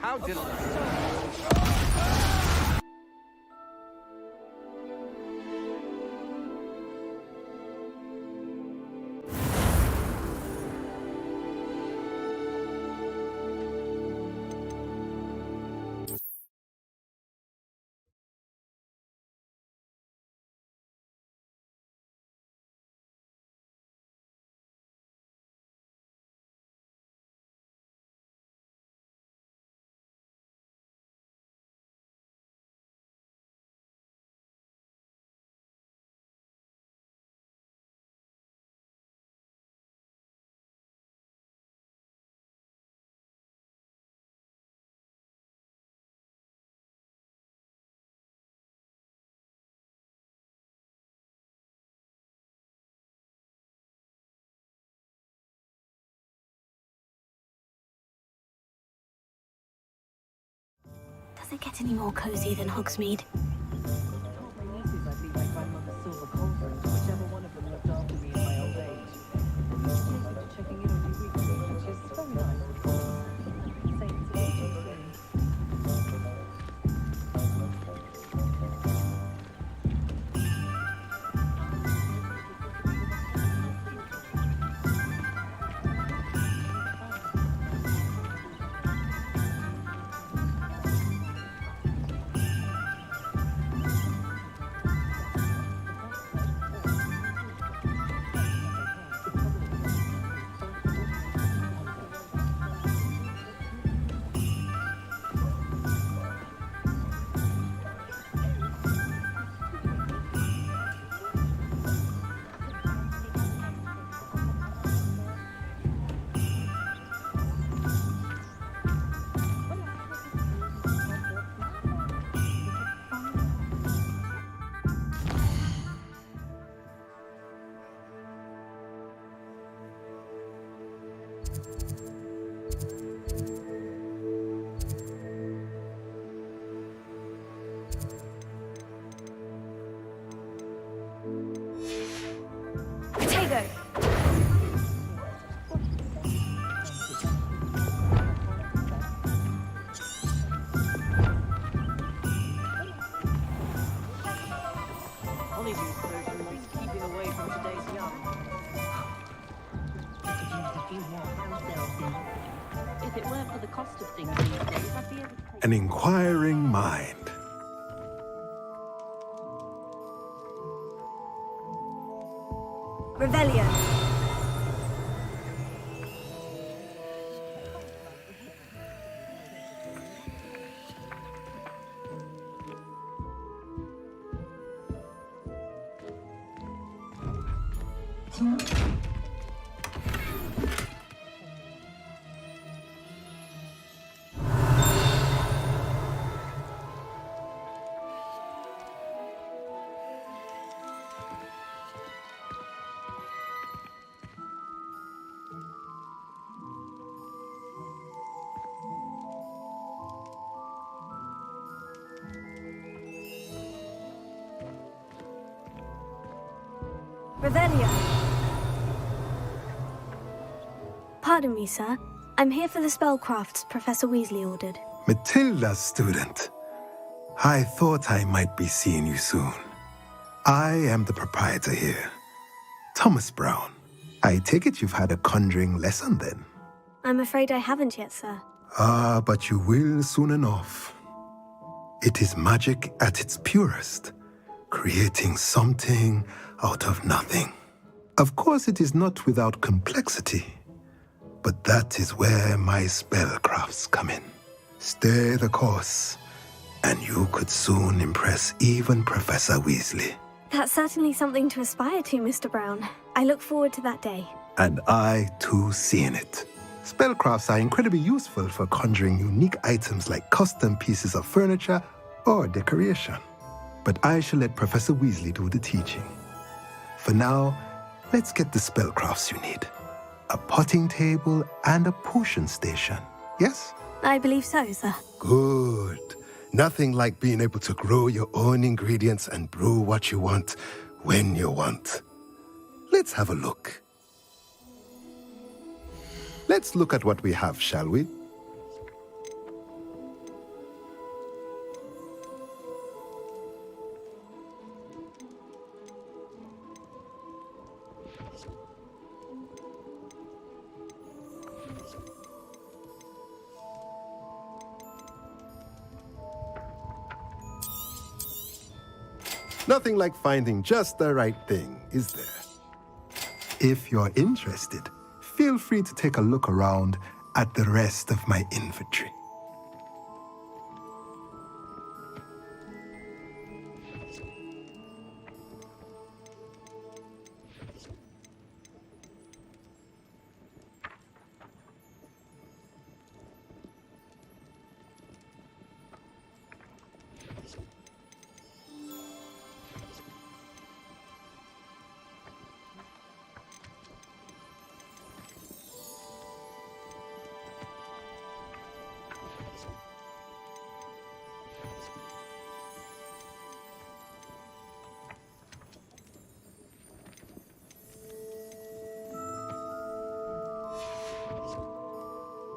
How did Does it get any more cozy than Hogsmeade? An inquiring mind. Revelio. Revelio. Pardon me, sir. I'm here for the spellcrafts Professor Weasley ordered. Matilda's student. I thought I might be seeing you soon. I am the proprietor here, Thomas Brown. I take it you've had a conjuring lesson then? I'm afraid I haven't yet, sir. Ah, but you will soon enough. It is magic at its purest, creating something out of nothing. Of course, it is not without complexity, but that is where my spellcrafts come in. Stay the course, and you could soon impress even Professor Weasley. That's certainly something to aspire to, Mr. Brown. I look forward to that day. And I, too, seeing it. Spellcrafts are incredibly useful for conjuring unique items like custom pieces of furniture or decoration. But I shall let Professor Weasley do the teaching. For now, let's get the spellcrafts you need. A potting table and a potion station, yes? I believe so, sir. Good. Nothing like being able to grow your own ingredients and brew what you want, when you want. Let's have a look. Let's look at what we have, shall we? Nothing like finding just the right thing, is there? If you're interested, feel free to take a look around at the rest of my inventory.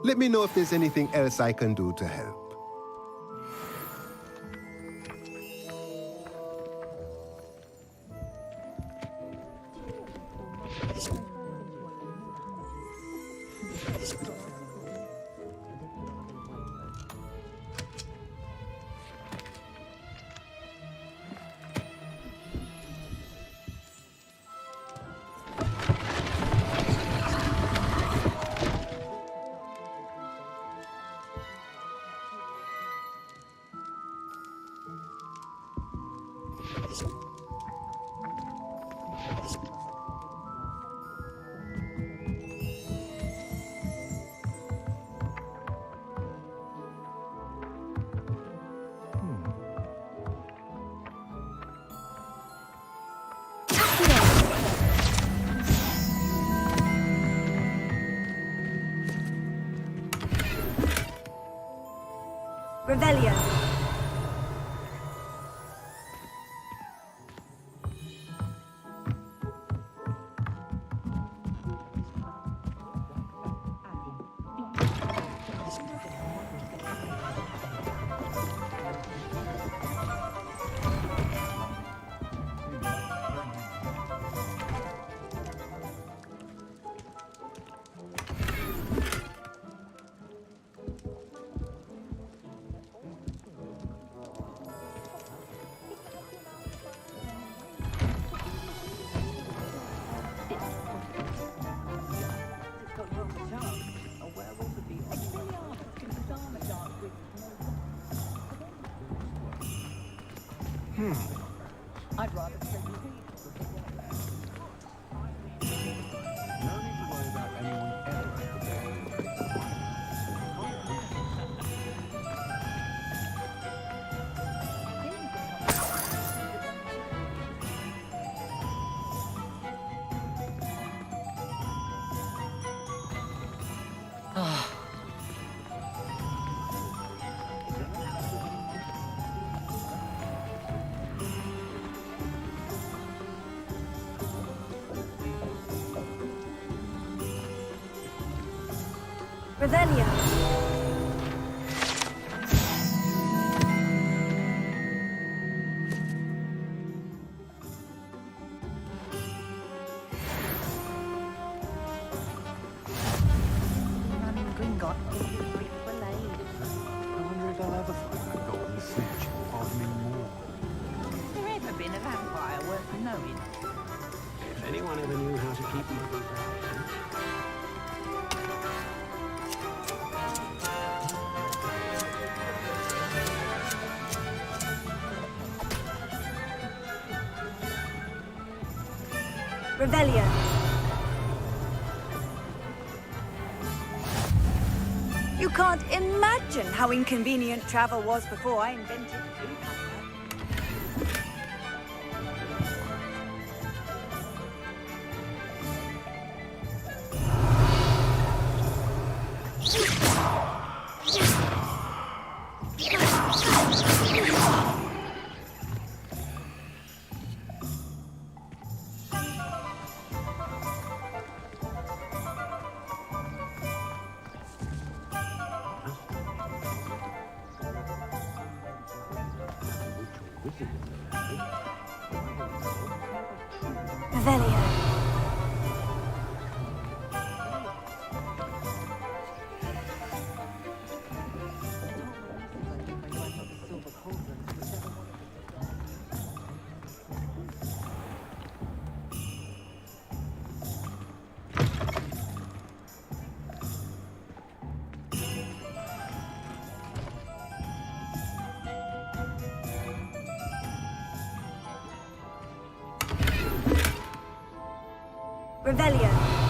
Let me know if there's anything else I can do to help. Revelio. I'd rather say you. No need to worry about anyone Revelio. Gringot. I wonder if I'll ever find that golden snitch or me more. There ever been a vampire worth knowing? If anyone ever knew how to keep mothers out. Revelio. You can't imagine how inconvenient travel was before I invented food. Revelio. Revelio.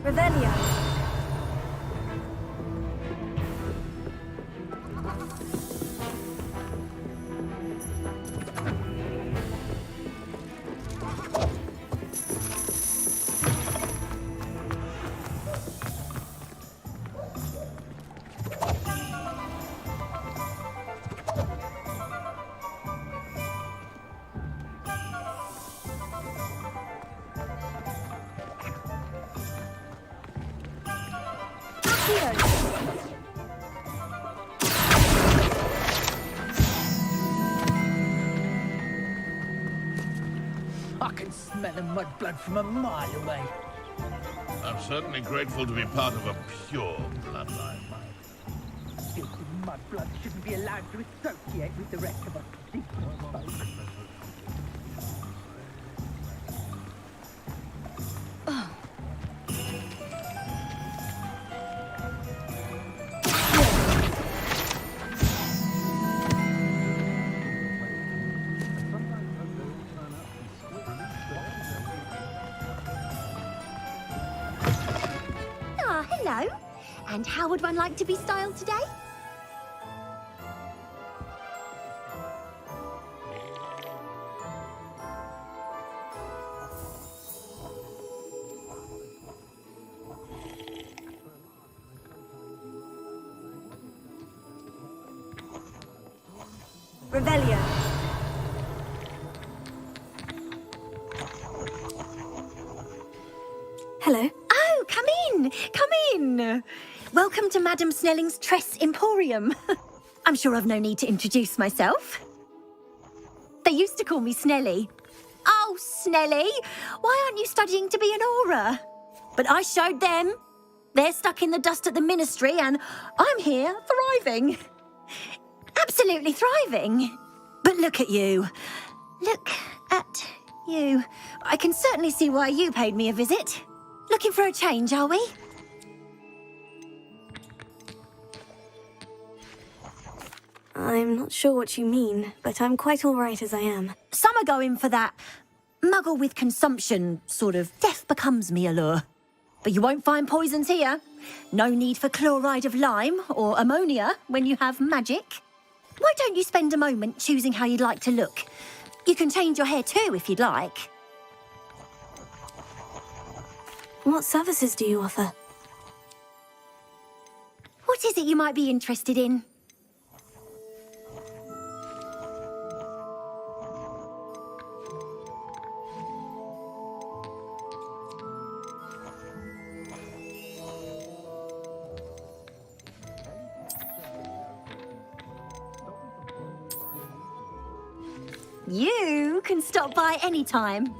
Revelio. I can smell the mudblood from a mile away. I'm certainly grateful to be part of a pure bloodline. Filthy mudblood shouldn't be allowed to associate with the rest of us decent folk. Ah, hello. And how would one like to be styled today? Revelio. Hello. Oh, come in, come in. Welcome to Madame Snelling's Tress Emporium. I'm sure I've no need to introduce myself. They used to call me Snelly. Oh, Snelly, why aren't you studying to be an aura? But I showed them. They're stuck in the dust at the ministry and I'm here thriving. Absolutely thriving. But look at you. Look at you. I can certainly see why you paid me a visit. Looking for a change, are we? I'm not sure what you mean, but I'm quite all right as I am. Some are going for that muggle with consumption, sort of death becomes me allure. But you won't find poisons here. No need for chloride of lime or ammonia when you have magic. Why don't you spend a moment choosing how you'd like to look? You can change your hair too if you'd like. What services do you offer? What is it you might be interested in? You can stop by any time.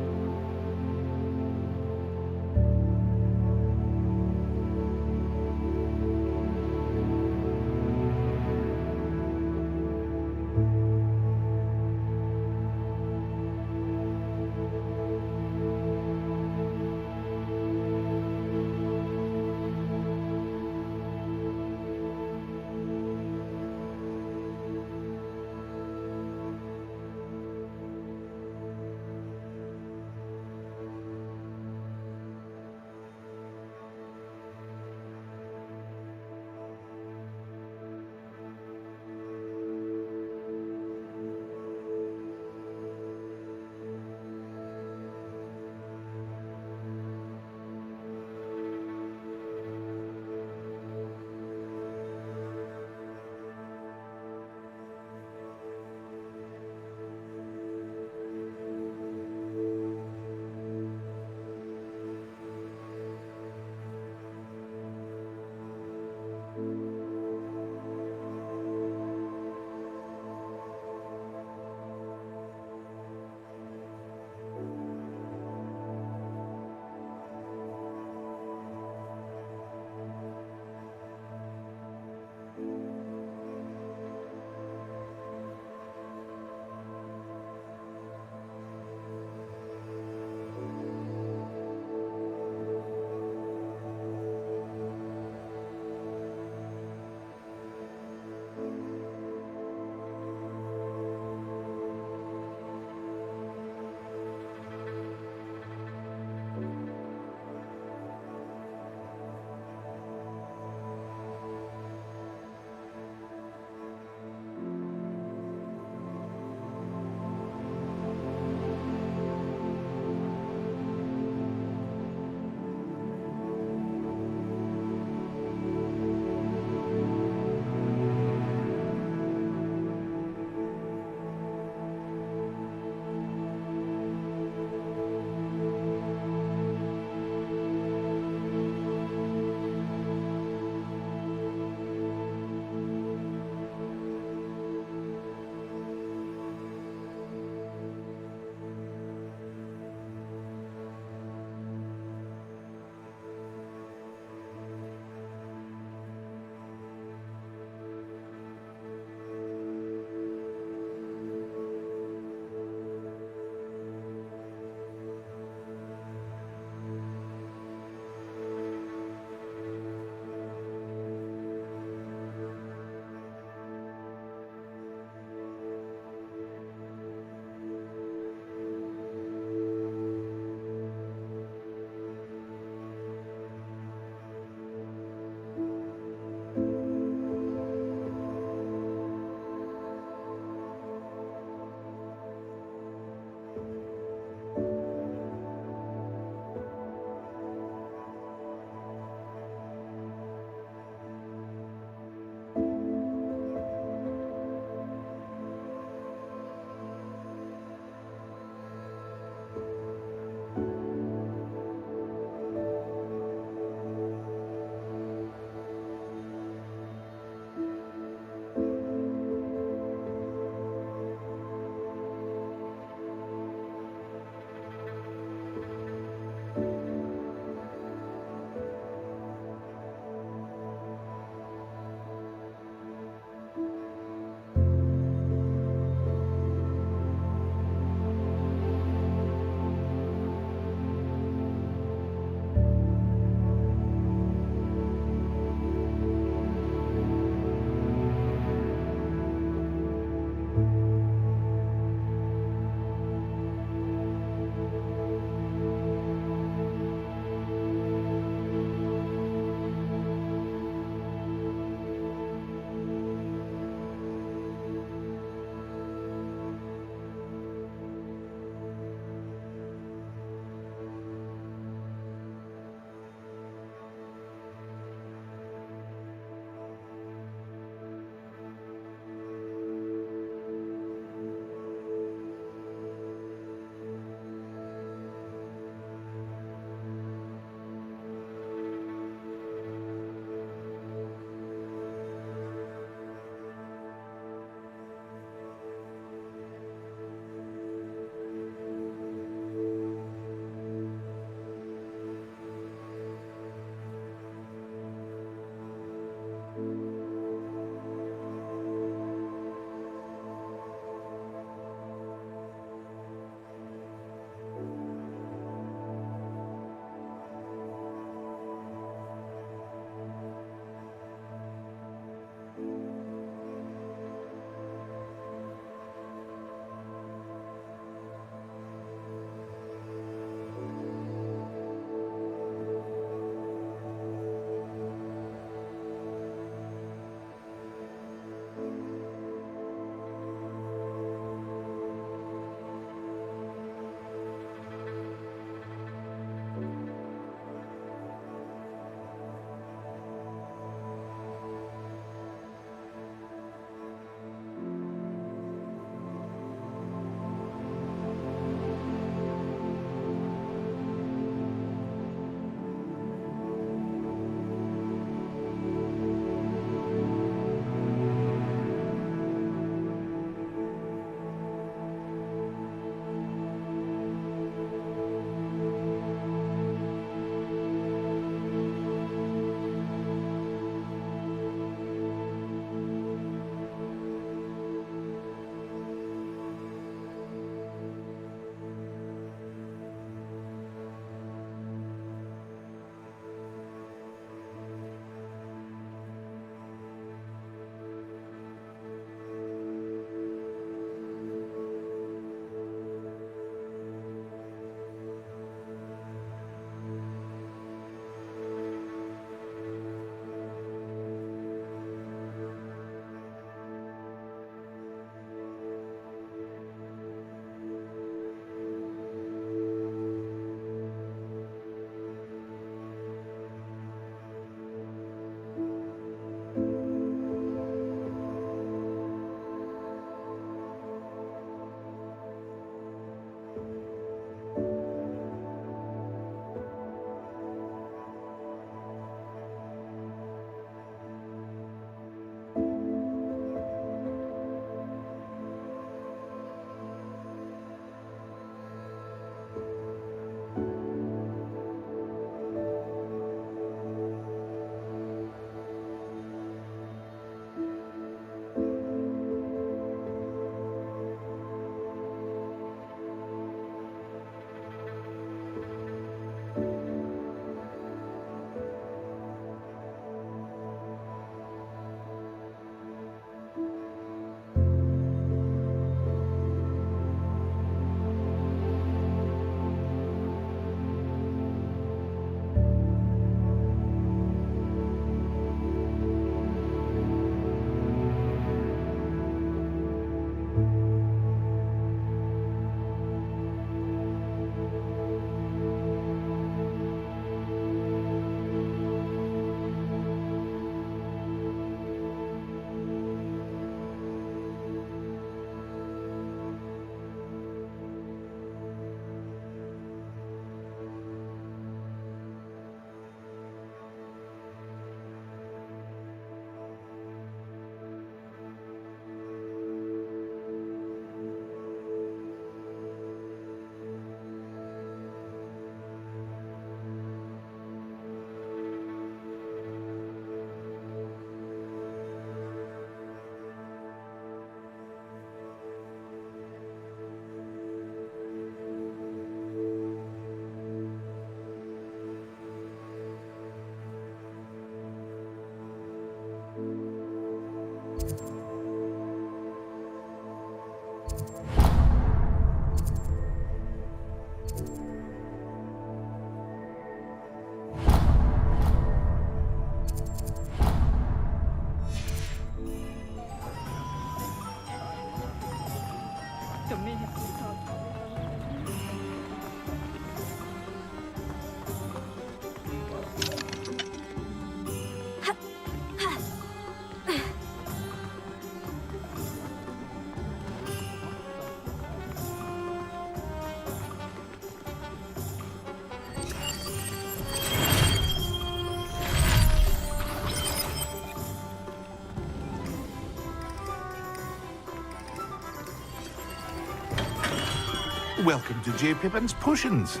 Welcome to J. Pippin's Potions.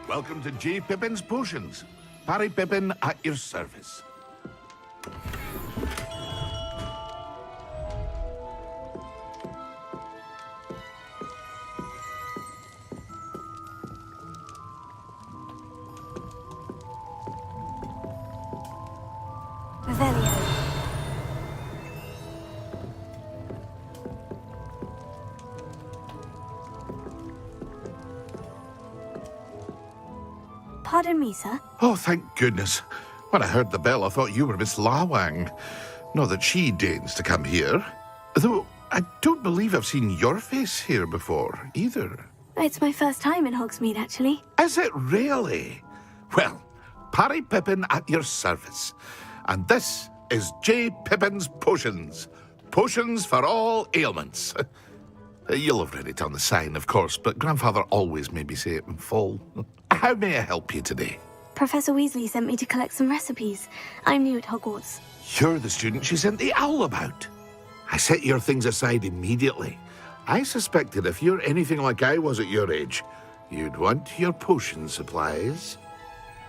Welcome to J. Pippin's Potions. Parry Pippin at your service. Revelio. Pardon me, sir. Oh, thank goodness. When I heard the bell, I thought you were Miss Lawang. Not that she deigns to come here. Though, I don't believe I've seen your face here before, either. It's my first time in Hogsmeade, actually. Is it really? Well, Parry Pippin at your service. And this is J. Pippin's Potions. Potions for all ailments. You'll have read it on the sign, of course, but Grandfather always made me say it in full. How may I help you today? Professor Weasley sent me to collect some recipes. I'm new at Hogwarts. You're the student she sent the owl about. I set your things aside immediately. I suspected if you're anything like I was at your age, you'd want your potion supplies.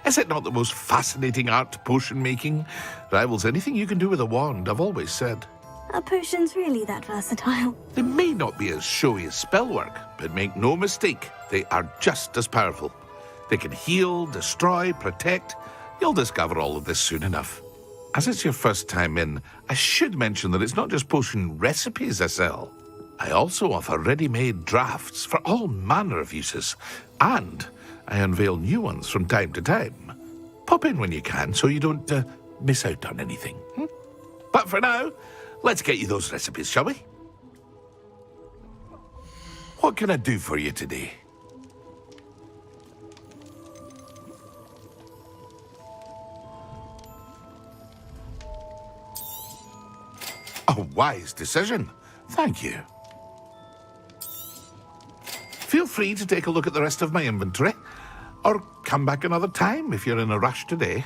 Is it not the most fascinating art, potion making? Rivals anything you can do with a wand, I've always said. Are potions really that versatile? They may not be as showy as spellwork, but make no mistake, they are just as powerful. They can heal, destroy, protect. You'll discover all of this soon enough. As it's your first time in, I should mention that it's not just potion recipes I sell. I also offer ready-made drafts for all manner of uses, and I unveil new ones from time to time. Pop in when you can so you don't miss out on anything. But for now, let's get you those recipes, shall we? What can I do for you today? A wise decision. Thank you. Feel free to take a look at the rest of my inventory, or come back another time if you're in a rush today.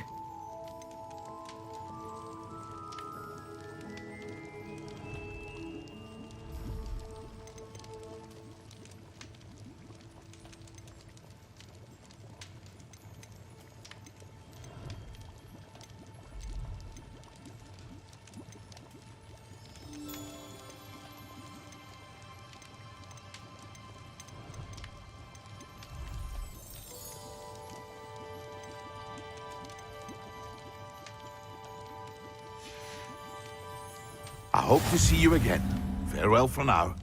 I hope to see you again. Farewell for now.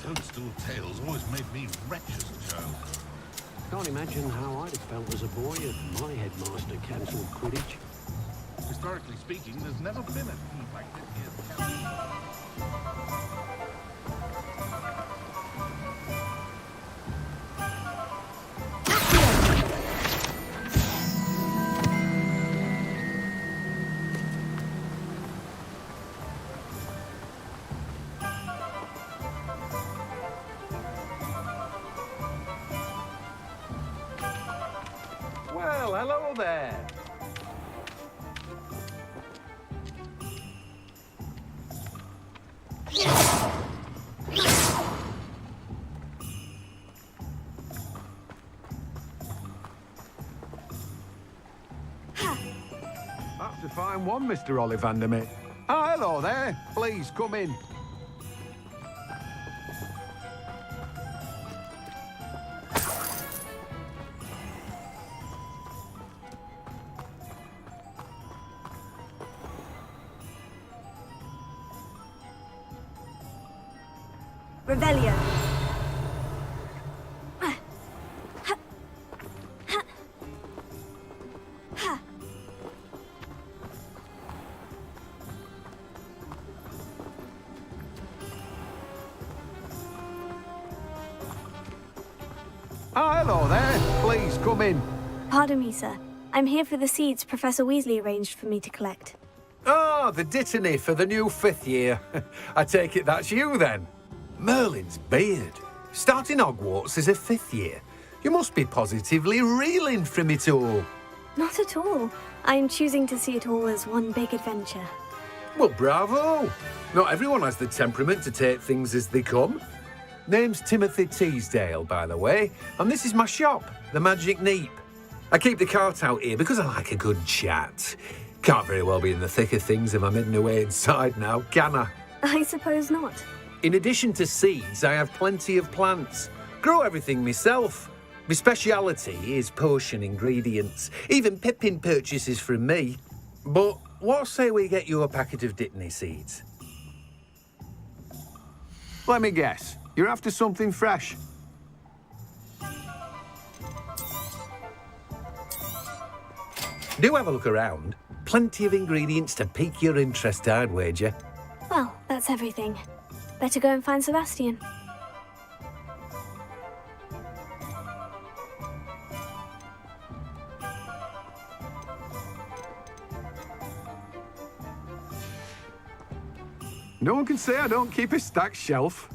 Toadstool tales always made me wretched as a child. Can't imagine how I'd have felt as a boy if my headmaster cancelled Quidditch. Historically speaking, there's never been a team like this here. there. That's a fine one, Mr. Ollivander, mate. Oh, hello there. Please, come in. Revelio. Oh, hello there. Please, come in. Pardon me, sir. I'm here for the seeds Professor Weasley arranged for me to collect. Oh, the dittany for the new 5th year. I take it that's you, then. Merlin's beard. Starting Hogwarts as a 5th year. You must be positively reeling from it all. Not at all. I'm choosing to see it all as one big adventure. Well, bravo. Not everyone has the temperament to take things as they come. Name's Timothy Teasdale, by the way, and this is my shop, the Magic Neep. I keep the cart out here because I like a good chat. Can't very well be in the thick of things if I'm hidden away inside now, can I? I suppose not. In addition to seeds, I have plenty of plants. Grow everything myself. My speciality is potion ingredients. Even Pippin purchases from me. But what say we get you a packet of Dittany seeds? Let me guess. You're after something fresh. Do have a look around. Plenty of ingredients to pique your interest, I'd wager. Well, that's everything. Better go and find Sebastian. No one can say I don't keep a stacked shelf.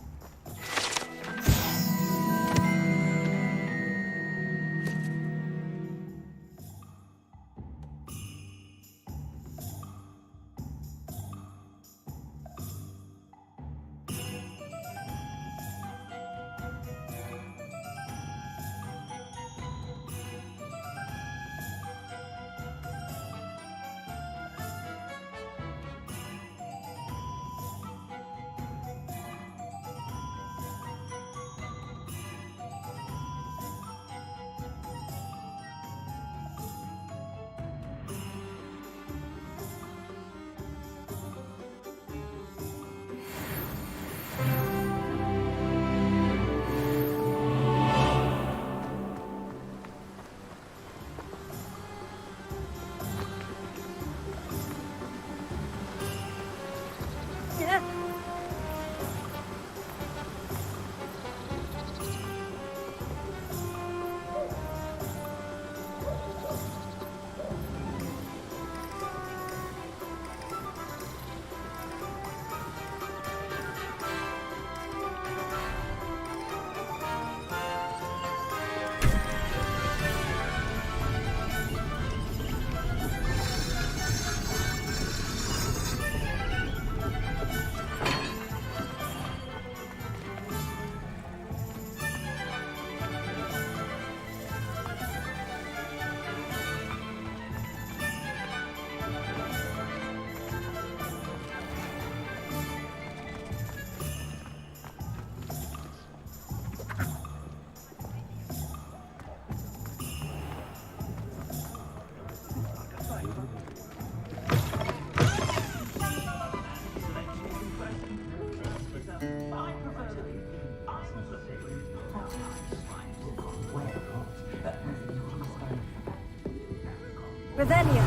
Revelio.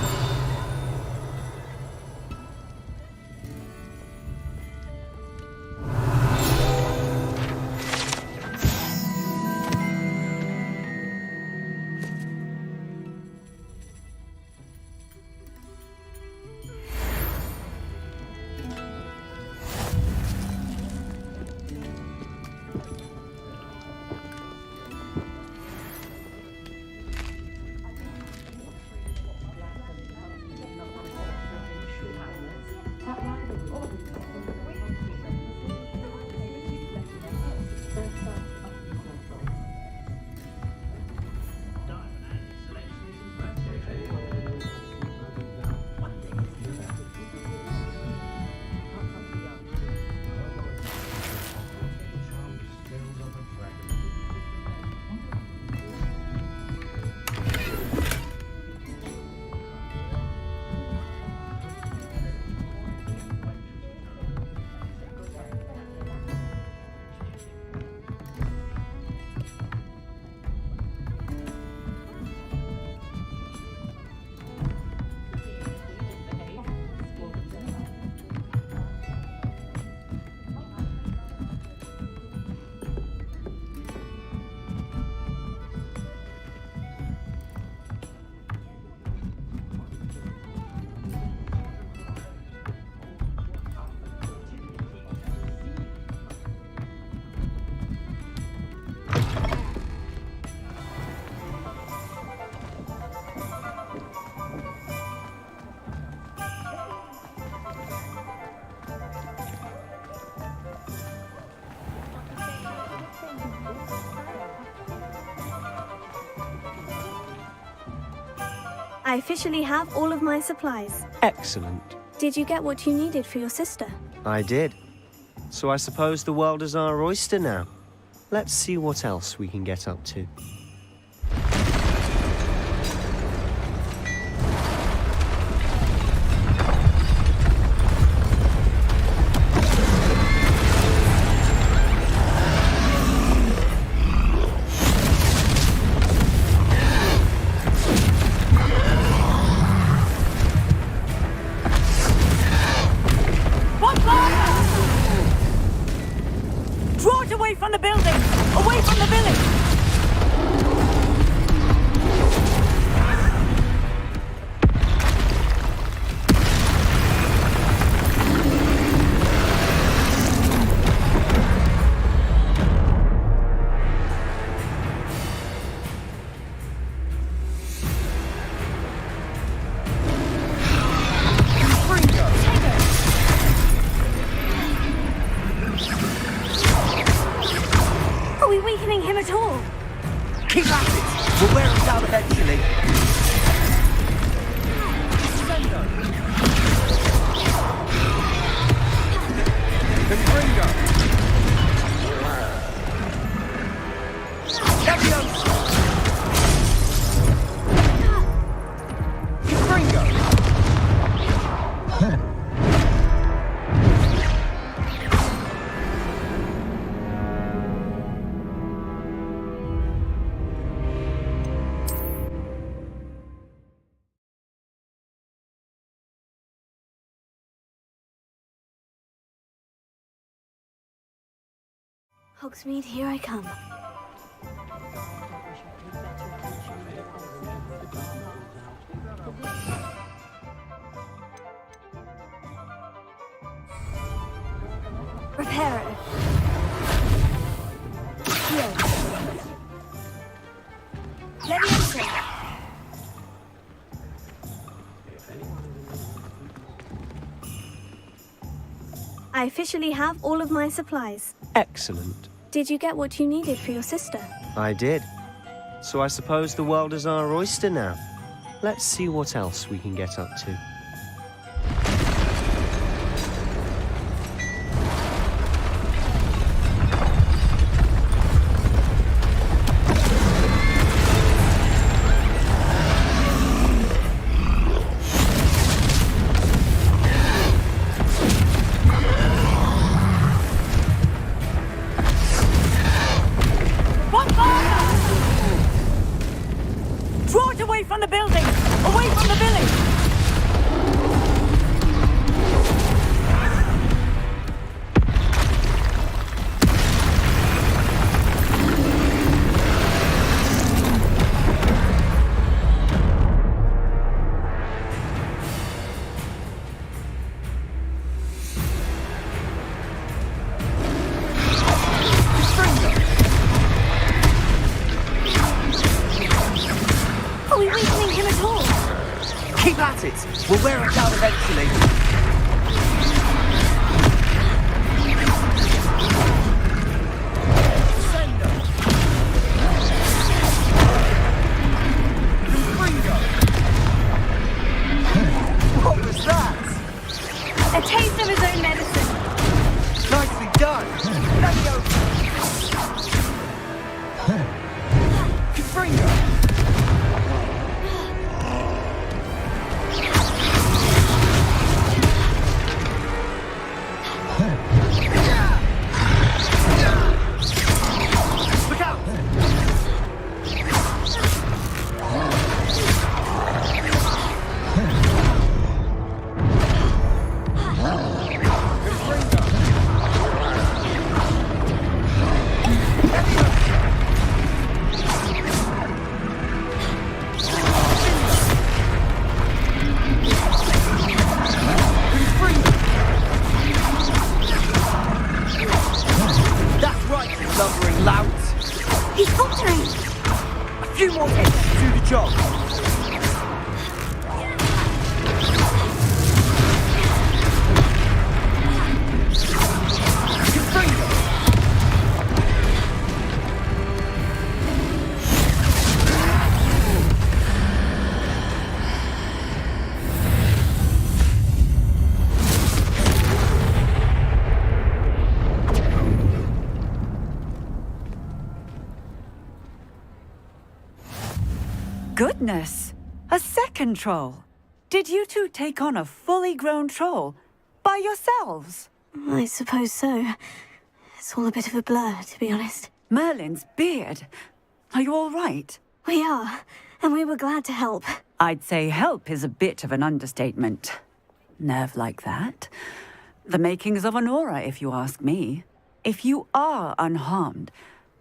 I officially have all of my supplies. Excellent. Did you get what you needed for your sister? I did. So I suppose the world is our oyster now. Let's see what else we can get up to. Draw it away from the building! Away from the village! Are we weakening him at all? Keep at it! We'll wear him down eventually. Hogsmeade, here I come. Prepare it. Here. Let me enter. I officially have all of my supplies. Excellent. Did you get what you needed for your sister? I did. So I suppose the world is our oyster now. Let's see what else we can get up to. Draw it away from the building! Away from the village! Are we weakening him at all? Keep at it! We'll wear him down eventually. What was that? A taste of his own medicine. Nicely done! Let me open. Confringo! Look out! That's right, you lumbering louts! He's faltering. A few more hits to do the job. Confringo! Goodness! A second troll. Did you two take on a fully grown troll by yourselves? I suppose so. It's all a bit of a blur, to be honest. Merlin's beard. Are you all right? We are, and we were glad to help. I'd say help is a bit of an understatement. Nerve like that. The makings of an aura, if you ask me. If you are unharmed,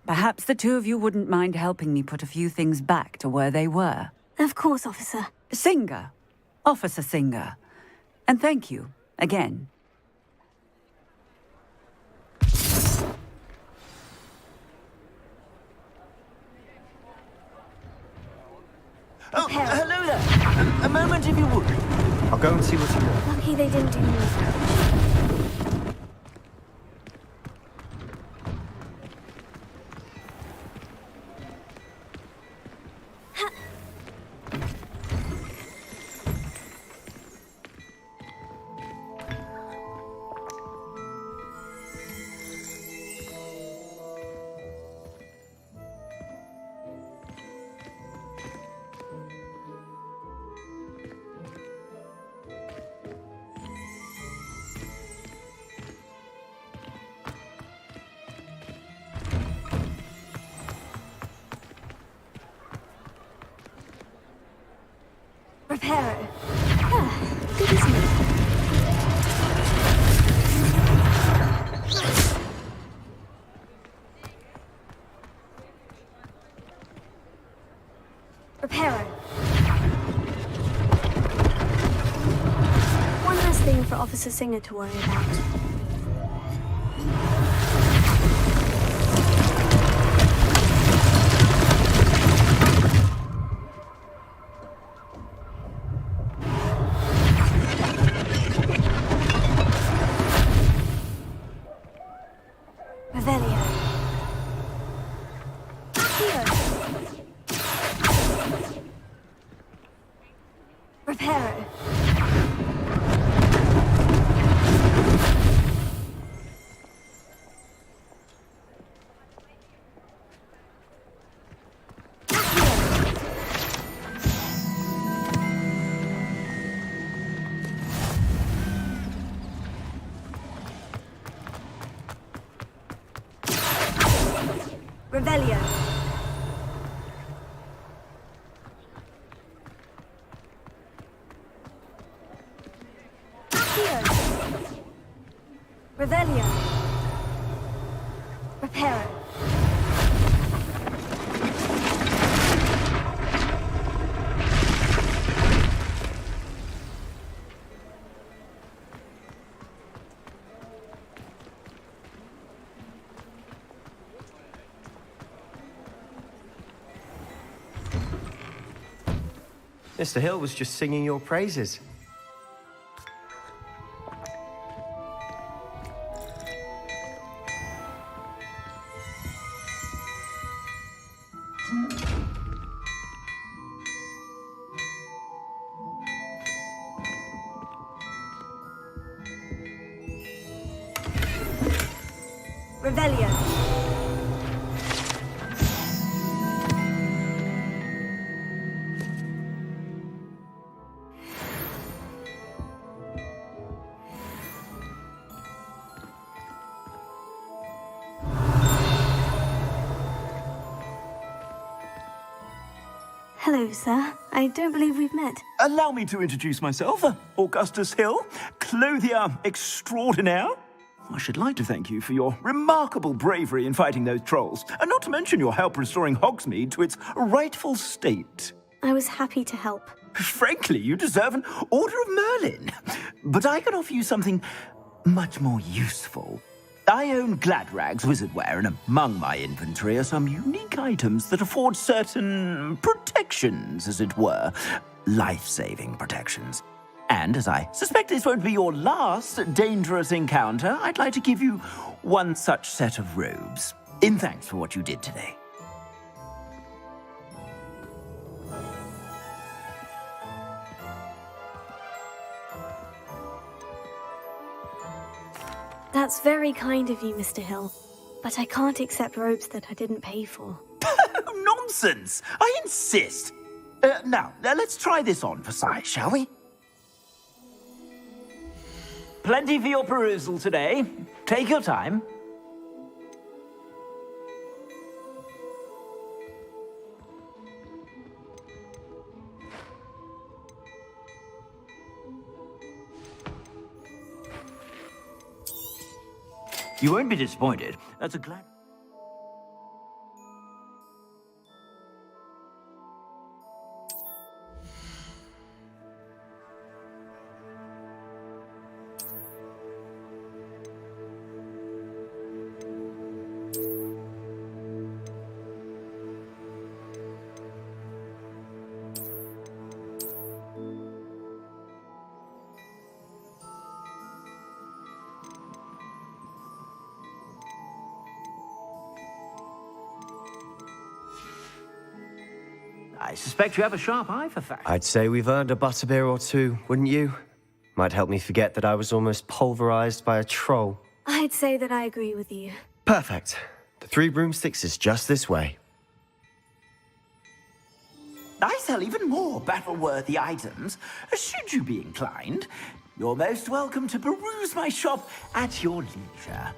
perhaps the two of you wouldn't mind helping me put a few things back to where they were. Of course, officer. Singer. Officer Singer. And thank you, again. Oh, hello there. A moment, if you would. I'll go and see what you want. Lucky they didn't do more damage. Reparo. Good as new. Reparo. One less thing for Officer Singer to worry about. Revelio. Revelio. Reparo. Mr. Hill was just singing your praises. Revelio. Hello, sir. I don't believe we've met. Allow me to introduce myself, Augustus Hill, clothier extraordinaire. I should like to thank you for your remarkable bravery in fighting those trolls, and not to mention your help restoring Hogsmeade to its rightful state. I was happy to help. Frankly, you deserve an Order of Merlin. But I can offer you something much more useful. I own Gladrag's wizardware, and among my inventory are some unique items that afford certain protections, as it were. Life-saving protections. And as I suspect this won't be your last dangerous encounter, I'd like to give you one such set of robes, in thanks for what you did today. That's very kind of you, Mr. Hill. But I can't accept robes that I didn't pay for. Nonsense! I insist! Now, let's try this on for size, shall we? Plenty for your perusal today. Take your time. You won't be disappointed. That's a glad... I suspect you have a sharp eye for facts. I'd say we've earned a butterbeer or two, wouldn't you? Might help me forget that I was almost pulverized by a troll. I'd say that I agree with you. Perfect. The 3 broomsticks is just this way. I sell even more battle-worthy items. Should you be inclined, you're most welcome to peruse my shop at your leisure.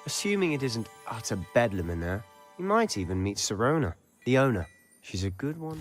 Assuming it isn't utter bedlam in there, you might even meet Serona, the owner. She's a good one.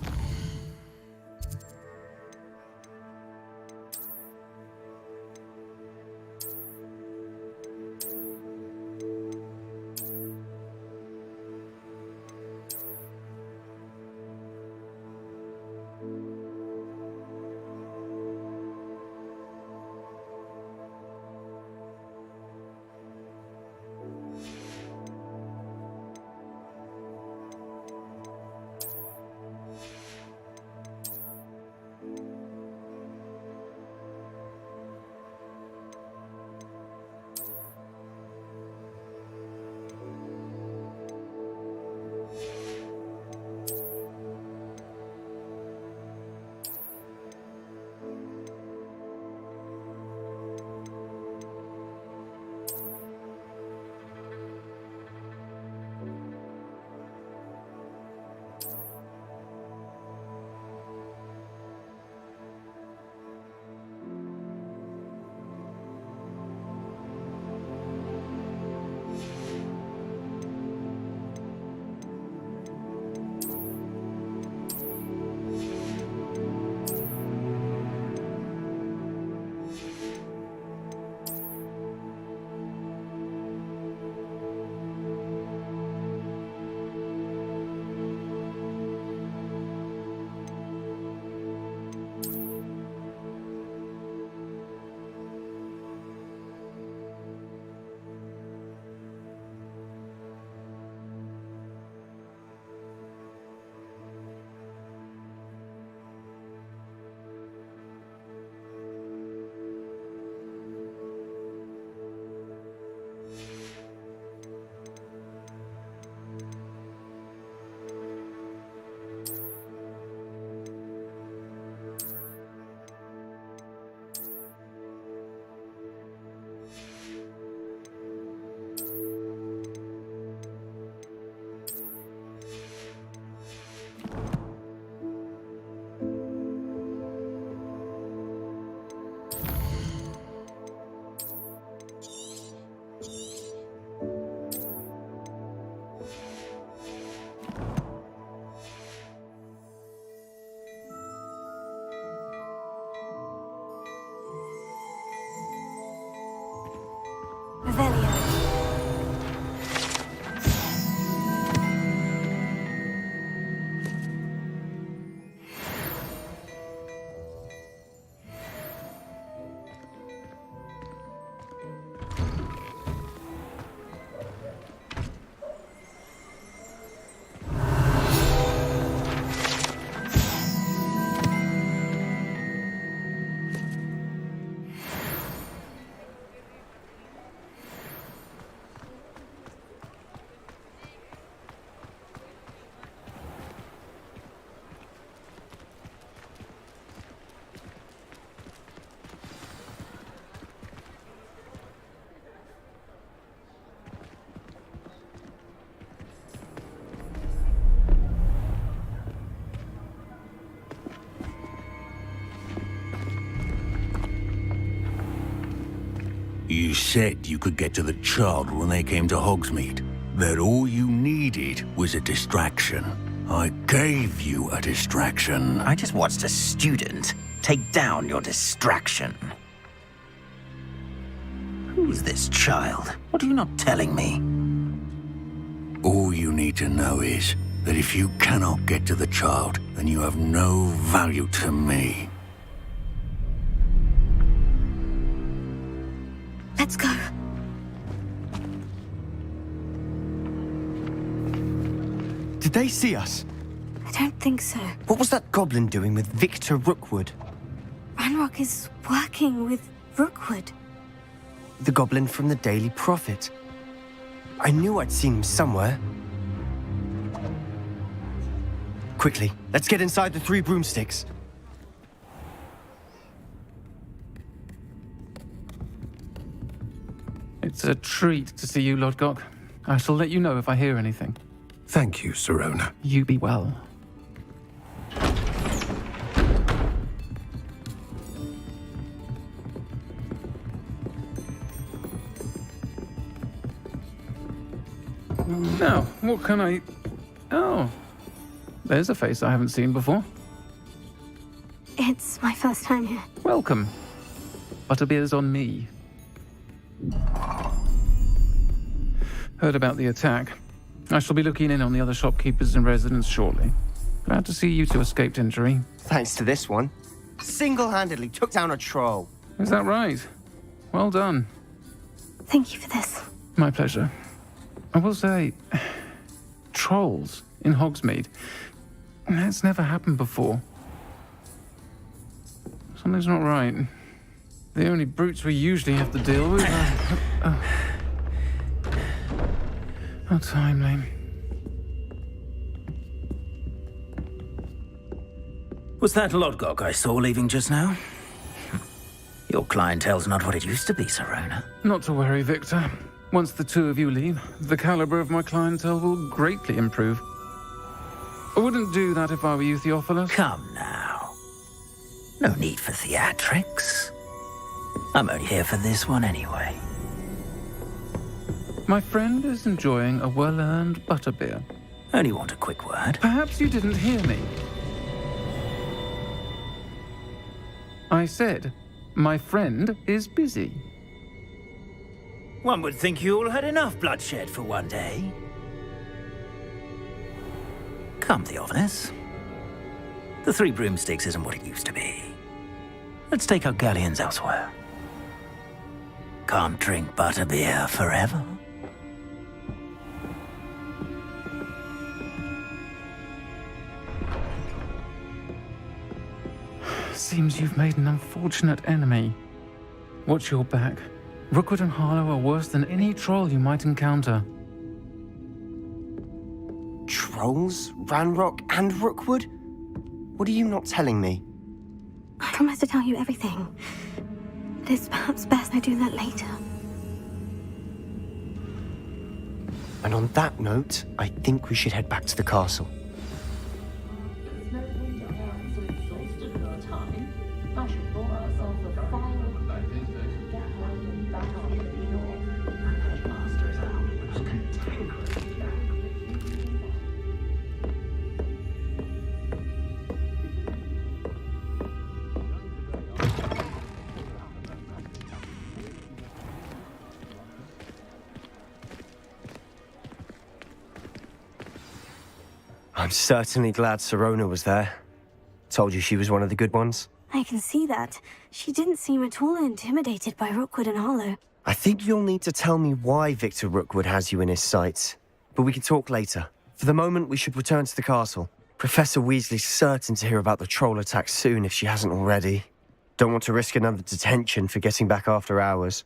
Revelio. You said you could get to the child when they came to Hogsmeade. That all you needed was a distraction. I gave you a distraction. I just watched a student take down your distraction. Who's this child? What are you not telling me? All you need to know is that if you cannot get to the child, then you have no value to me. Let's go. Did they see us? I don't think so. What was that goblin doing with Victor Rookwood? Ranrock is working with Rookwood. The goblin from the Daily Prophet. I knew I'd seen him somewhere. Quickly, let's get inside the 3 broomsticks. It's a treat to see you, Lodgok. I shall let you know if I hear anything. Thank you, Sirona. You be well. Now, what can I... Oh, there's a face I haven't seen before. It's my first time here. Welcome. Butterbeer's on me. Heard about the attack. I shall be looking in on the other shopkeepers and residents shortly. Glad to see you two escaped injury. Thanks to this one. Single-handedly took down a troll. Is that right? Well done. Thank you for this. My pleasure. I will say, trolls in Hogsmeade. That's never happened before. Something's not right. The only brutes we usually have to deal with are... How timely. Was that Lodgok I saw leaving just now? Your clientele's not what it used to be, Sirona. Not to worry, Victor. Once the two of you leave, the caliber of my clientele will greatly improve. I wouldn't do that if I were you, Theophilus. Come now. No need for theatrics. I'm only here for this one anyway. My friend is enjoying a well-earned butterbeer. Only want a quick word. Perhaps you didn't hear me. I said, my friend is busy. One would think you all had enough bloodshed for one day. Come, Theophilus. The 3 broomsticks isn't what it used to be. Let's take our galleons elsewhere. Can't drink butterbeer forever. Seems you've made an unfortunate enemy. Watch your back. Rookwood and Harlow are worse than any troll you might encounter. Trolls? Ranrock and Rookwood? What are you not telling me? I promised to tell you everything. But it's perhaps best I do that later. And on that note, I think we should head back to the castle. I'm certainly glad Sirona was there. Told you she was one of the good ones. I can see that. She didn't seem at all intimidated by Rookwood and Harlow. I think you'll need to tell me why Victor Rookwood has you in his sights. But we can talk later. For the moment, we should return to the castle. Professor Weasley's certain to hear about the troll attack soon if she hasn't already. Don't want to risk another detention for getting back after hours.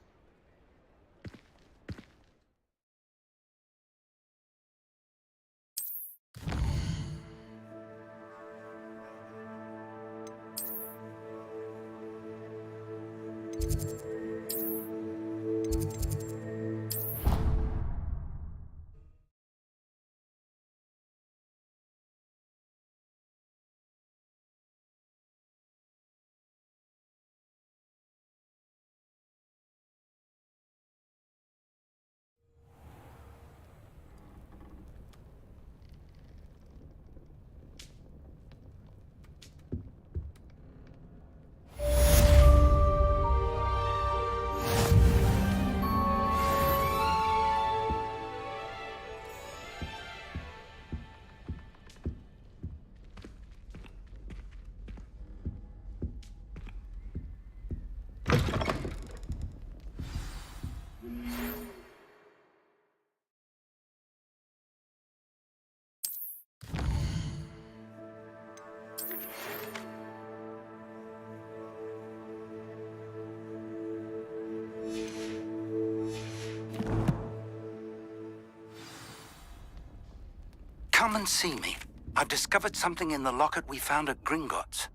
come and see me. I've discovered something in the locket we found at Gringotts.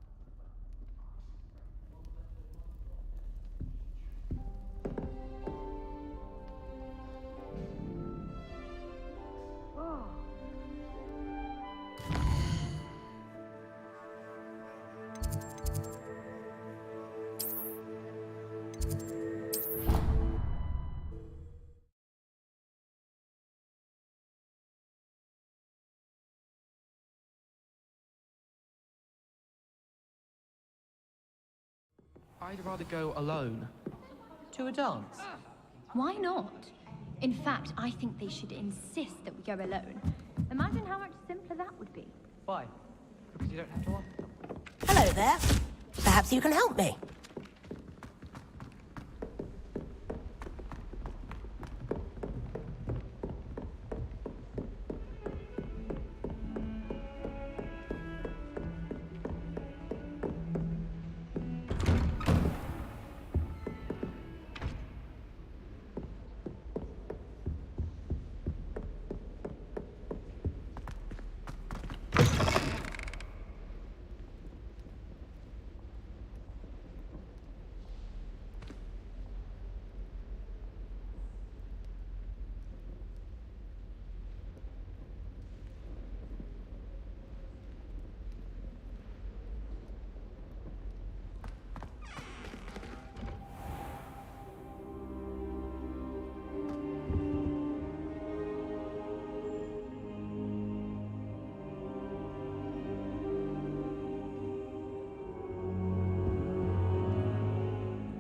I'd rather go alone. To a dance? Why not? In fact, I think they should insist that we go alone. Imagine how much simpler that would be. Why? Because you don't have to ask them. Hello there. Perhaps you can help me.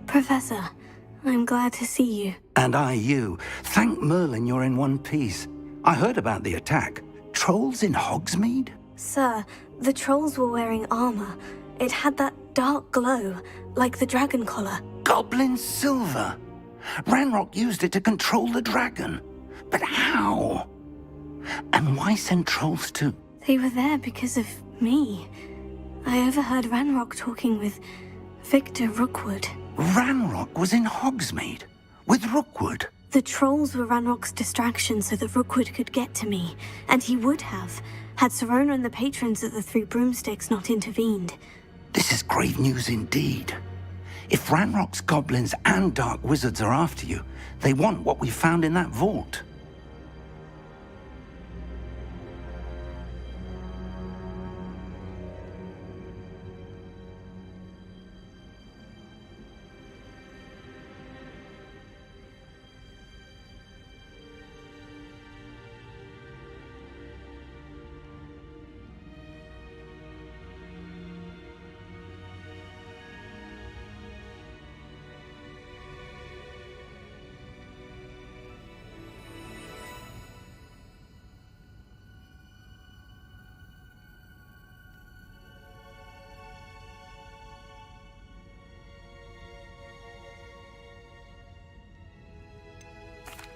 Professor, I'm glad to see you. And I you. Thank Merlin you're in one piece. I heard about the attack. Trolls in Hogsmeade? Sir, the trolls were wearing armor. It had that dark glow, like the dragon collar. Goblin silver. Ranrock used it to control the dragon. But how? And why send trolls to... They were there because of me. I overheard Ranrock talking with Victor Rookwood. Ranrock was in Hogsmeade? With Rookwood? The trolls were Ranrock's distraction so that Rookwood could get to me. And he would have, had Serona and the patrons at the Three Broomsticks not intervened. This is grave news indeed. If Ranrock's goblins and dark wizards are after you, they want what we found in that vault.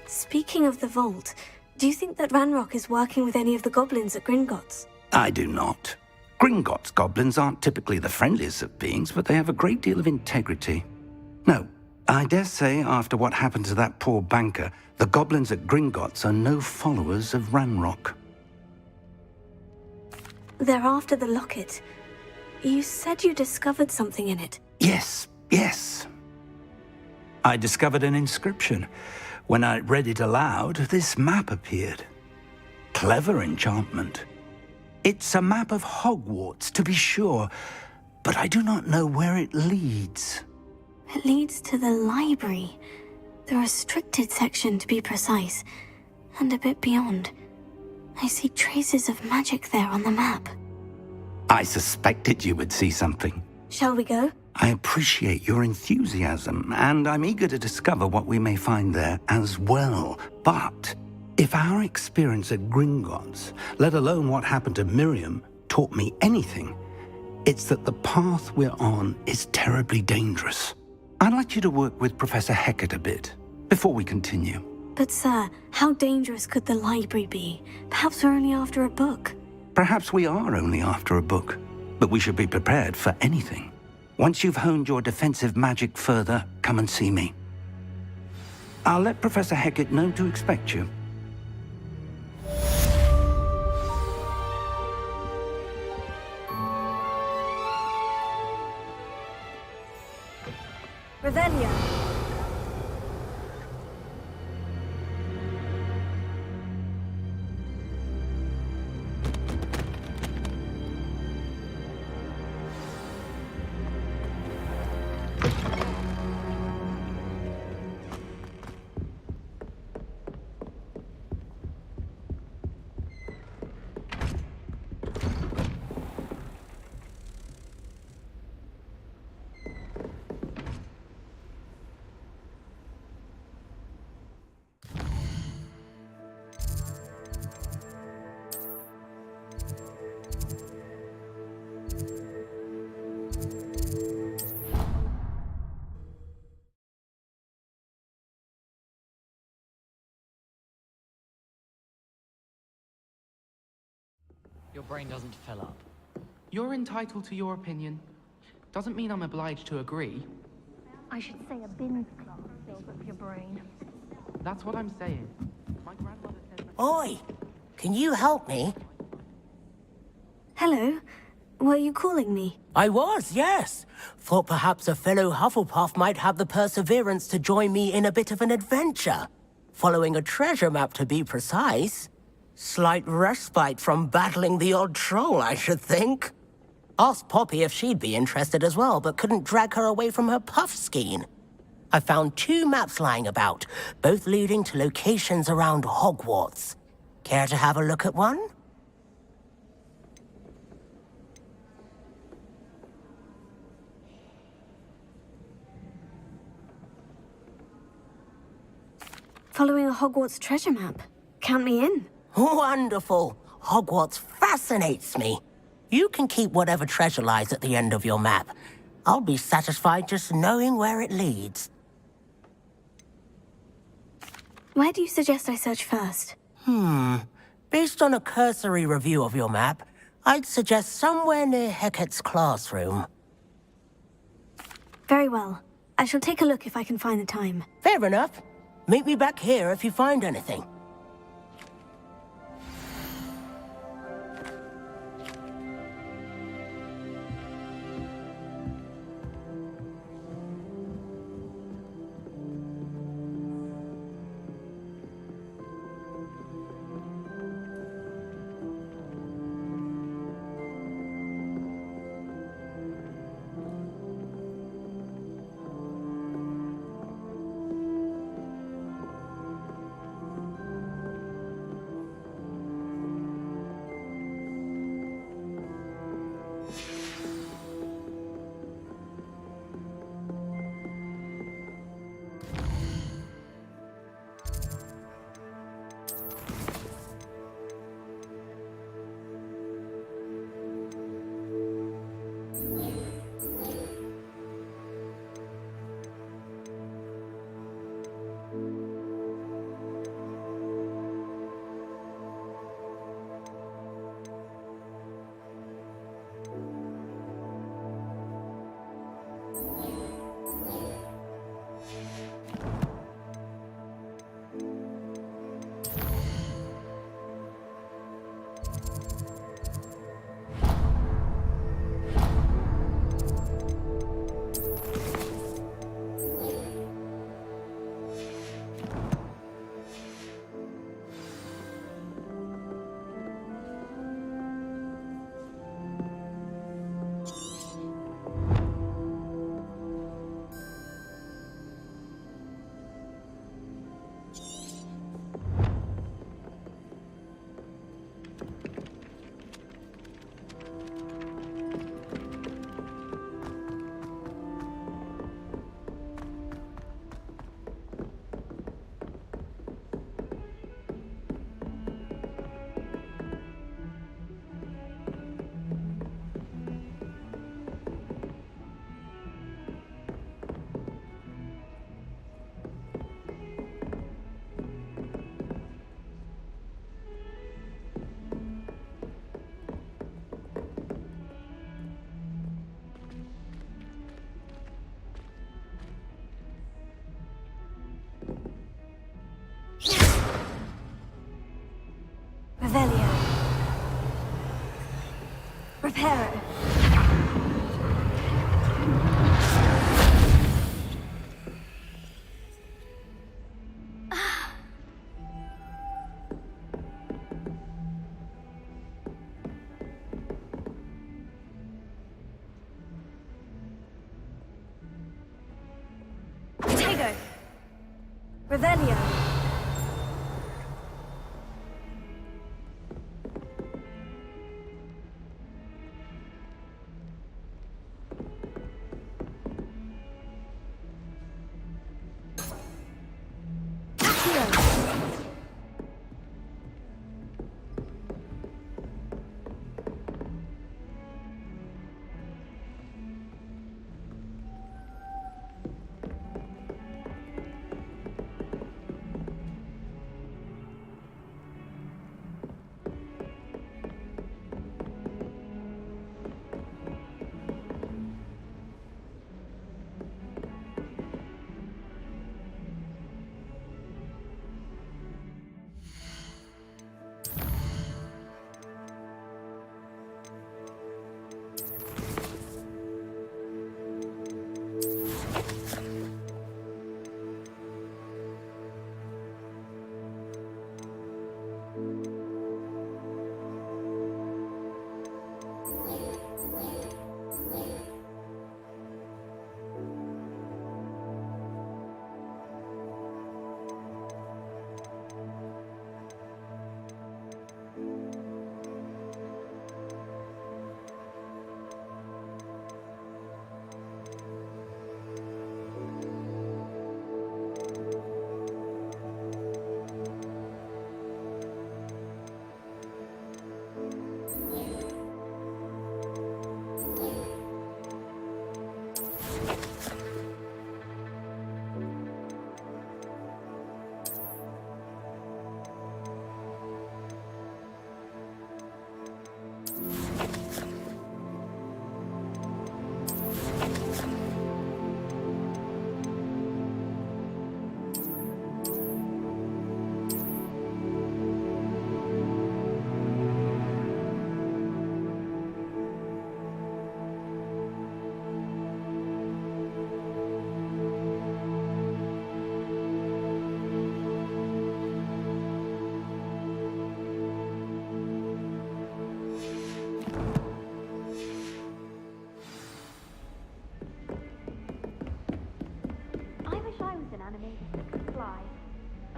Speaking of the vault, do you think that Ranrock is working with any of the goblins at Gringotts? I do not. Gringotts goblins aren't typically the friendliest of beings, but they have a great deal of integrity. No, I dare say after what happened to that poor banker, the goblins at Gringotts are no followers of Ranrock. They're after the locket. You said you discovered something in it. Yes. I discovered an inscription. When I read it aloud, this map appeared. Clever enchantment. It's a map of Hogwarts, to be sure, but I do not know where it leads. It leads to the library. The restricted section, to be precise. And a bit beyond. I see traces of magic there on the map. I suspected you would see something. Shall we go? I appreciate your enthusiasm, and I'm eager to discover what we may find there as well. But if our experience at Gringotts, let alone what happened to Miriam, taught me anything, it's that the path we're on is terribly dangerous. I'd like you to work with Professor Hecat a bit before we continue. But sir, how dangerous could the library be? Perhaps we're only after a book. Perhaps we are only after a book, but we should be prepared for anything. Once you've honed your defensive magic further, come and see me. I'll let Professor Hecat know to expect you. Revelio. Your brain doesn't fill up. You're entitled to your opinion. Doesn't mean I'm obliged to agree. I should say a bin's class fills up your brain. That's what I'm saying. My grandmother says... Oi! Can you help me? Hello. Were you calling me? I was, yes. Thought perhaps a fellow Hufflepuff might have the perseverance to join me in a bit of an adventure. Following a treasure map, to be precise. Slight respite from battling the odd troll, I should think. Asked Poppy if she'd be interested as well, but couldn't drag her away from her puff skein. I found 2 maps lying about, both leading to locations around Hogwarts. Care to have a look at one? Following a Hogwarts treasure map. Count me in. Wonderful. Hogwarts fascinates me. You can keep whatever treasure lies at the end of your map. I'll be satisfied just knowing where it leads. Where do you suggest I search first? Based on a cursory review of your map, I'd suggest somewhere near Hecat's classroom. Very well. I shall take a look if I can find the time. Fair enough. Meet me back here if you find anything. Revelio. Reparo. Revelio.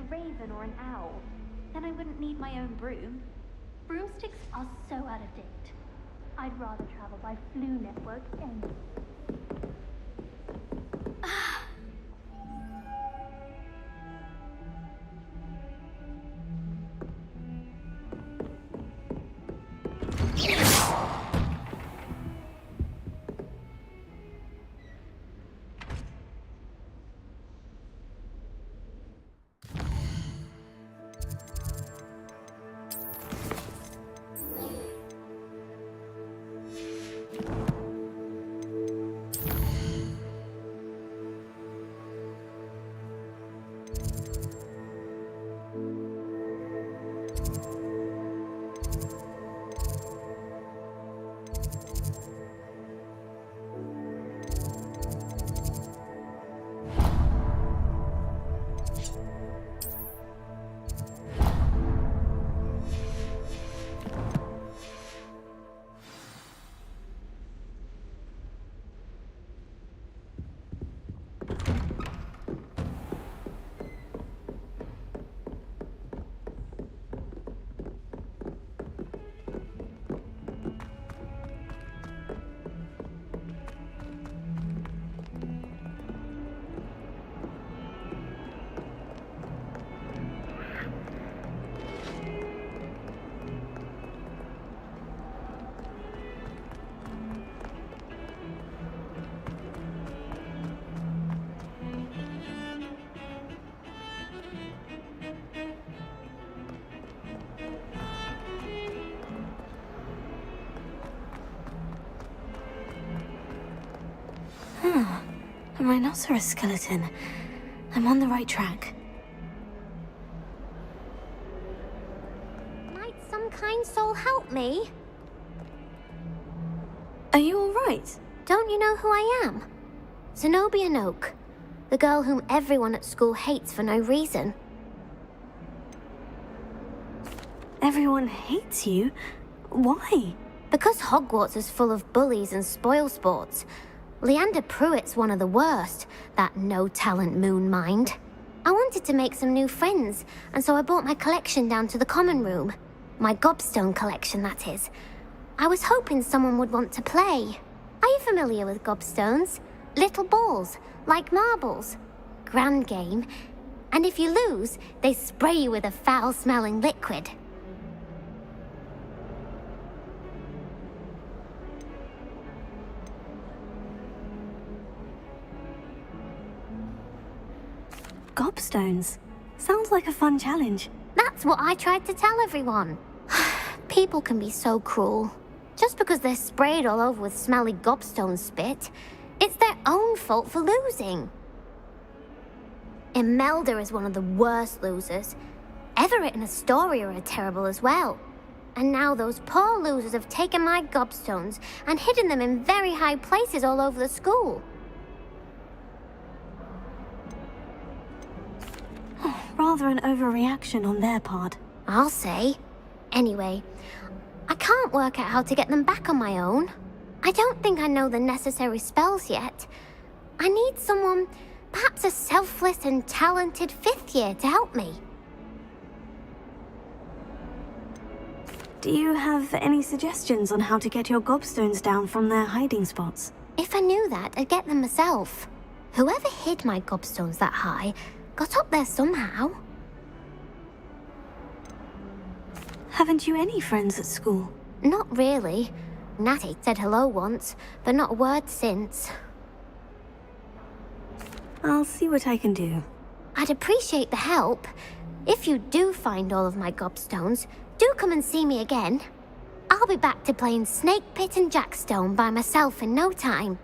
raven or an owl. Then I wouldn't need my own broom. Broomsticks are so out of date. I'd rather travel by Flu Network anyway. A rhinoceros skeleton. I'm on the right track. Might some kind soul help me? Are you alright? Don't you know who I am? Zenobia Noak, the girl whom everyone at school hates for no reason. Everyone hates you? Why? Because Hogwarts is full of bullies and spoilsports. Leander Pruitt's one of the worst, that no-talent moon mind. I wanted to make some new friends, and so I brought my collection down to the common room. My gobstone collection, that is. I was hoping someone would want to play. Are you familiar with gobstones? Little balls, like marbles. Grand game. And if you lose, they spray you with a foul-smelling liquid. Gobstones. Sounds like a fun challenge. That's what I tried to tell everyone. People can be so cruel. Just because they're sprayed all over with smelly gobstone spit, it's their own fault for losing. Imelda is one of the worst losers. Everett and Astoria are terrible as well. And now those poor losers have taken my gobstones and hidden them in very high places all over the school. Rather an overreaction on their part. I'll say. Anyway, I can't work out how to get them back on my own. I don't think I know the necessary spells yet. I need someone, perhaps a selfless and talented 5th year to help me. Do you have any suggestions on how to get your gobstones down from their hiding spots? If I knew that, I'd get them myself. Whoever hid my gobstones that high got up there somehow. Haven't you any friends at school? Not really. Natty said hello once, but not a word since. I'll see what I can do. I'd appreciate the help. If you do find all of my gobstones, do come and see me again. I'll be back to playing Snake Pit and Jackstone by myself in no time.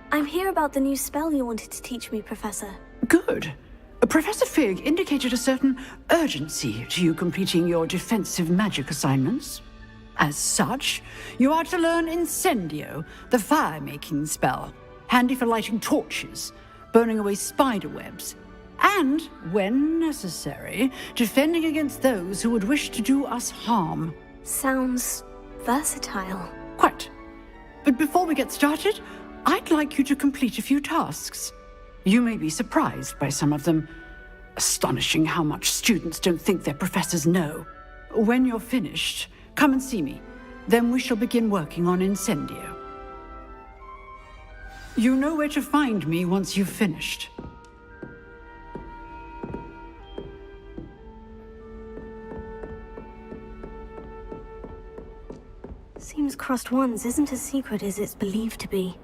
I'm here about the new spell you wanted to teach me, Professor. Good. Professor Fig indicated a certain urgency to you completing your defensive magic assignments. As such, you are to learn Incendio, the fire-making spell, handy for lighting torches, burning away spider webs, and, when necessary, defending against those who would wish to do us harm. Sounds versatile. Quite. But before we get started, I'd like you to complete a few tasks. You may be surprised by some of them. Astonishing how much students don't think their professors know. When you're finished, come and see me. Then we shall begin working on Incendio. You know where to find me once you've finished. Seems crossed ones isn't as secret as it's believed to be.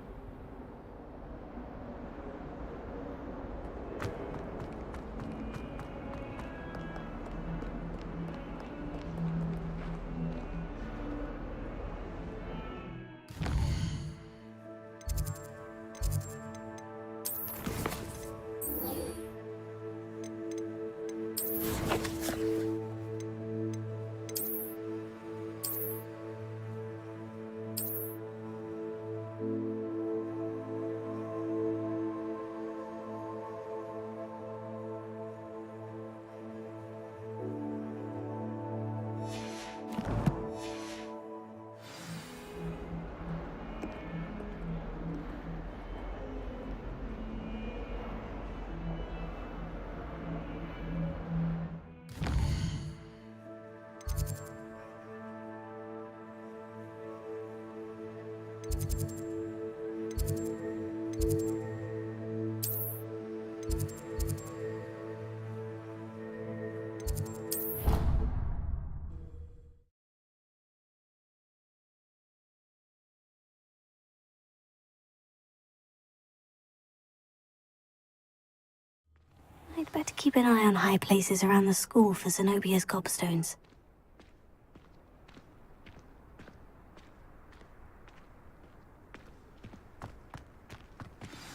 I'd better keep an eye on high places around the school for Zenobia's gobstones.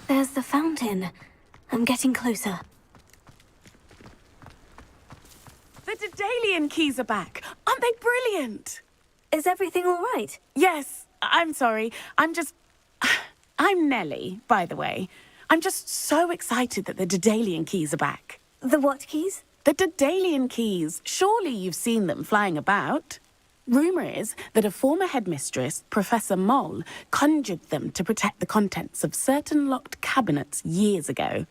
There's the fountain. I'm getting closer. The Daedalian keys are back. Aren't they brilliant? Is everything all right? Yes. I'm sorry. I'm Nellie, by the way. I'm just so excited that the Daedalian keys are back. The what keys? The Daedalian keys. Surely you've seen them flying about. Rumour is that a former headmistress, Professor Moll, conjured them to protect the contents of certain locked cabinets years ago.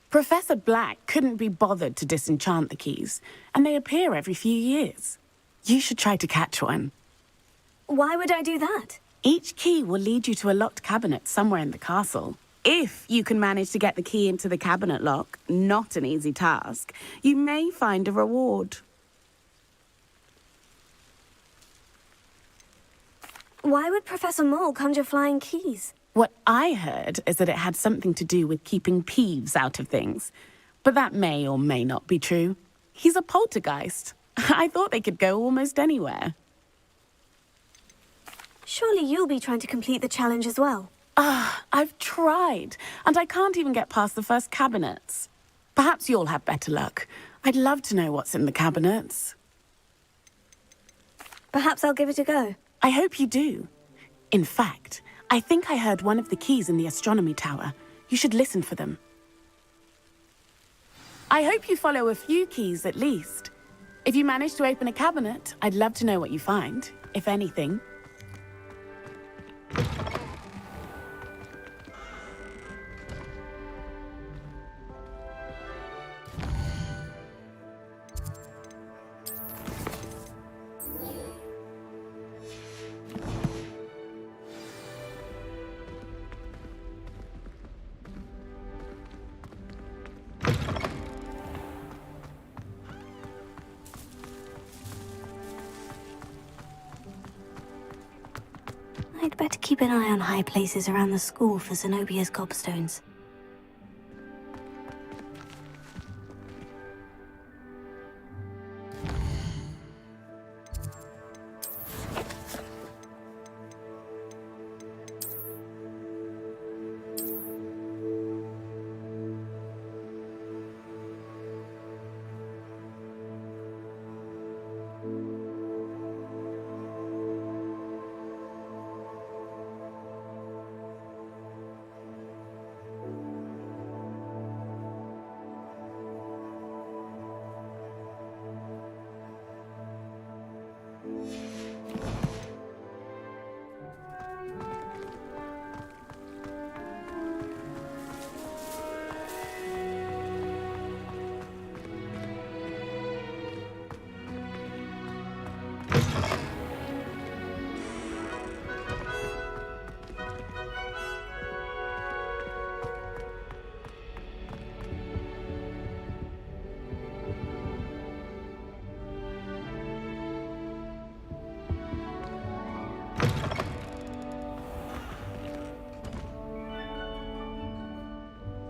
Professor Black couldn't be bothered to disenchant the keys, and they appear every few years. You should try to catch one. Why would I do that? Each key will lead you to a locked cabinet somewhere in the castle. If you can manage to get the key into the cabinet lock, not an easy task, you may find a reward. Why would Professor Moll conjure flying keys? What I heard is that it had something to do with keeping Peeves out of things. But that may or may not be true. He's a poltergeist. I thought they could go almost anywhere. Surely you'll be trying to complete the challenge as well. I've tried, and I can't even get past the first cabinets. Perhaps you'll have better luck. I'd love to know what's in the cabinets. Perhaps I'll give it a go. I hope you do. In fact, I think I heard one of the keys in the astronomy tower. You should listen for them. I hope you follow a few keys at least. If you manage to open a cabinet, I'd love to know what you find, if anything. I'd better keep an eye on high places around the school for Zenobia's gobstones.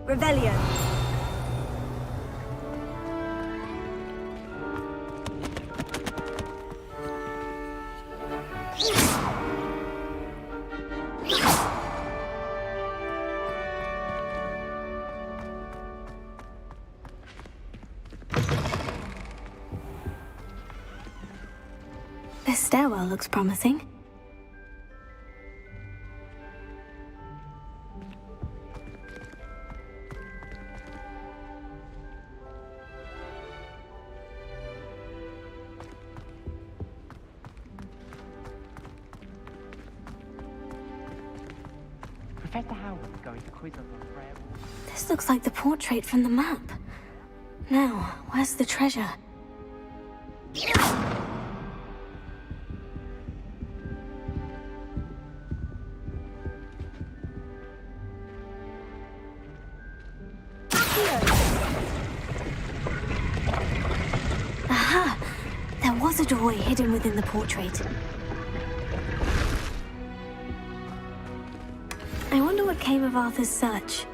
Revelio. This stairwell looks promising. Professor Howard's going to quiz us on prayer. This looks like the portrait from the map. Now, where's the treasure? Aha! There was a doorway hidden within the portrait. I wonder what came of Arthur's search.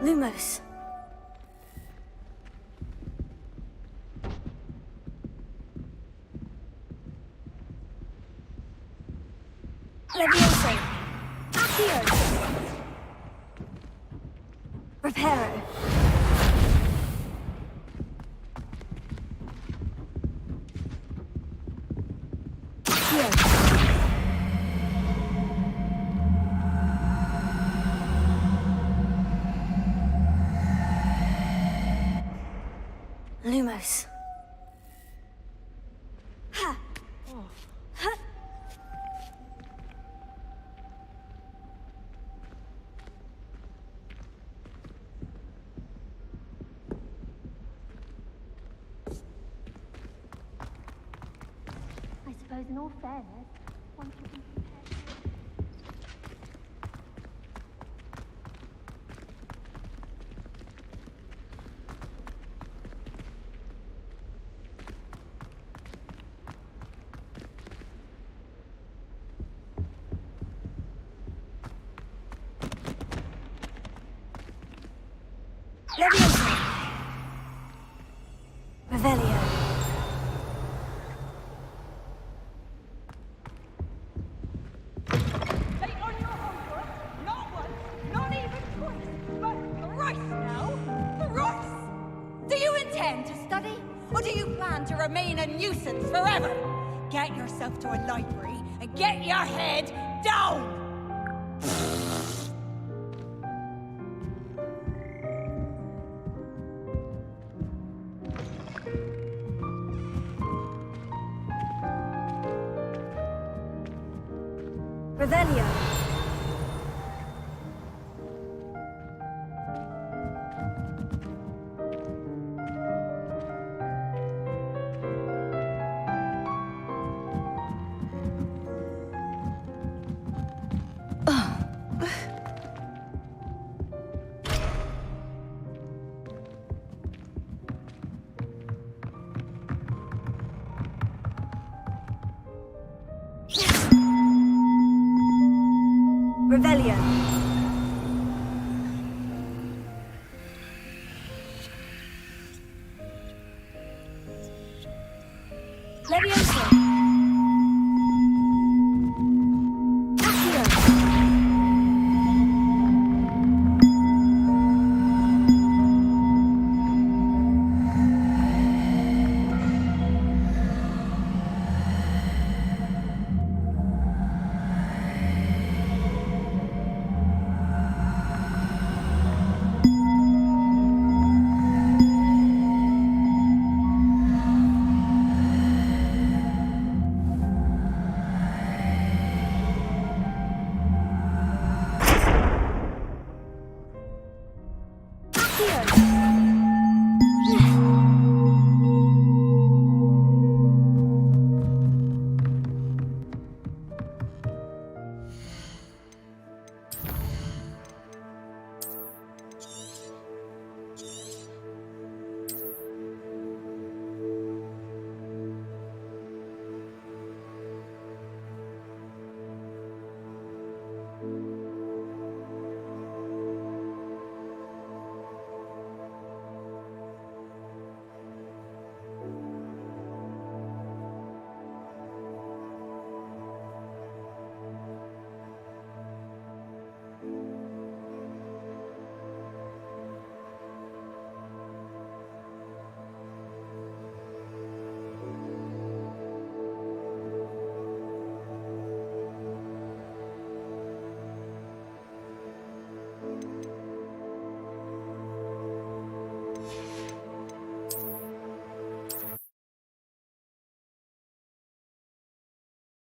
Lumos. Levioso. Accio. Reparo. Lumos. Ha. Ha. I suppose in all fairness, one should be prepared. Levioso. Revelio. They are your homework, not once, not even twice, but thrice now. Thrice! Do you intend to study, or do you plan to remain a nuisance forever? Get yourself to a library and get your head down! Revelio. Revelio. Levioso.